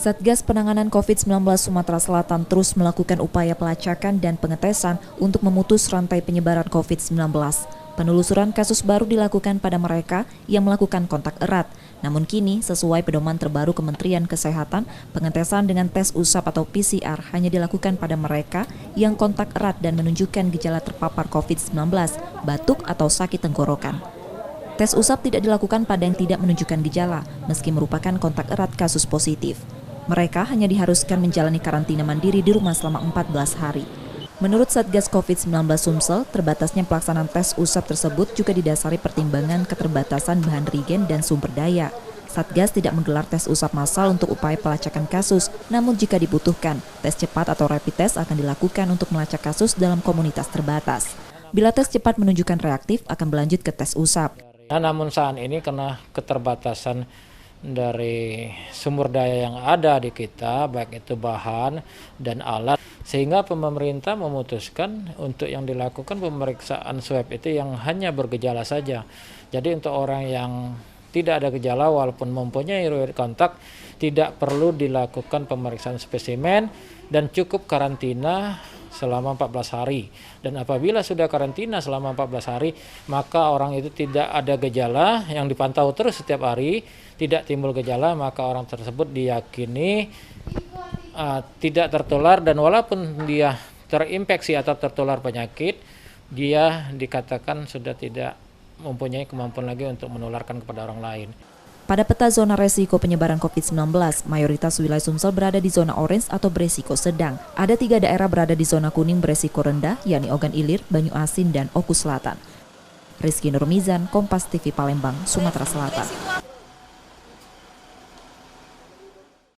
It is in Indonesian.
Satgas Penanganan COVID-19 Sumatera Selatan terus melakukan upaya pelacakan dan pengetesan untuk memutus rantai penyebaran COVID-19. Penelusuran kasus baru dilakukan pada mereka yang melakukan kontak erat. Namun kini, sesuai pedoman terbaru Kementerian Kesehatan, pengetesan dengan tes usap atau PCR hanya dilakukan pada mereka yang kontak erat dan menunjukkan gejala terpapar COVID-19, batuk atau sakit tenggorokan. Tes usap tidak dilakukan pada yang tidak menunjukkan gejala, meski merupakan kontak erat kasus positif. Mereka hanya diharuskan menjalani karantina mandiri di rumah selama 14 hari. Menurut Satgas COVID-19 Sumsel, terbatasnya pelaksanaan tes usap tersebut juga didasari pertimbangan keterbatasan bahan reagen dan sumber daya. Satgas tidak menggelar tes usap massal untuk upaya pelacakan kasus, namun jika dibutuhkan, tes cepat atau rapid test akan dilakukan untuk melacak kasus dalam komunitas terbatas. Bila tes cepat menunjukkan reaktif, akan berlanjut ke tes usap. Namun saat ini karena keterbatasan dari sumber daya yang ada di kita, baik itu bahan dan alat, sehingga pemerintah memutuskan untuk yang dilakukan pemeriksaan swab itu yang hanya bergejala saja. Jadi untuk orang yang tidak ada gejala walaupun mempunyai riwayat kontak, tidak perlu dilakukan pemeriksaan spesimen dan cukup karantina selama 14 hari. Dan apabila sudah karantina selama 14 hari, maka orang itu tidak ada gejala yang dipantau terus setiap hari, tidak timbul gejala, maka orang tersebut diyakini tidak tertular, dan walaupun dia terinfeksi atau tertular penyakit, dia dikatakan sudah tidak mempunyai kemampuan lagi untuk menularkan kepada orang lain. Pada peta zona resiko penyebaran COVID-19, mayoritas wilayah Sumsel berada di zona orange atau beresiko sedang. Ada 3 daerah berada di zona kuning beresiko rendah, yakni Ogan Ilir, Banyu Asin, dan Oku Selatan. Rizky Nurmizan, Kompas TV Palembang, Sumatera Selatan.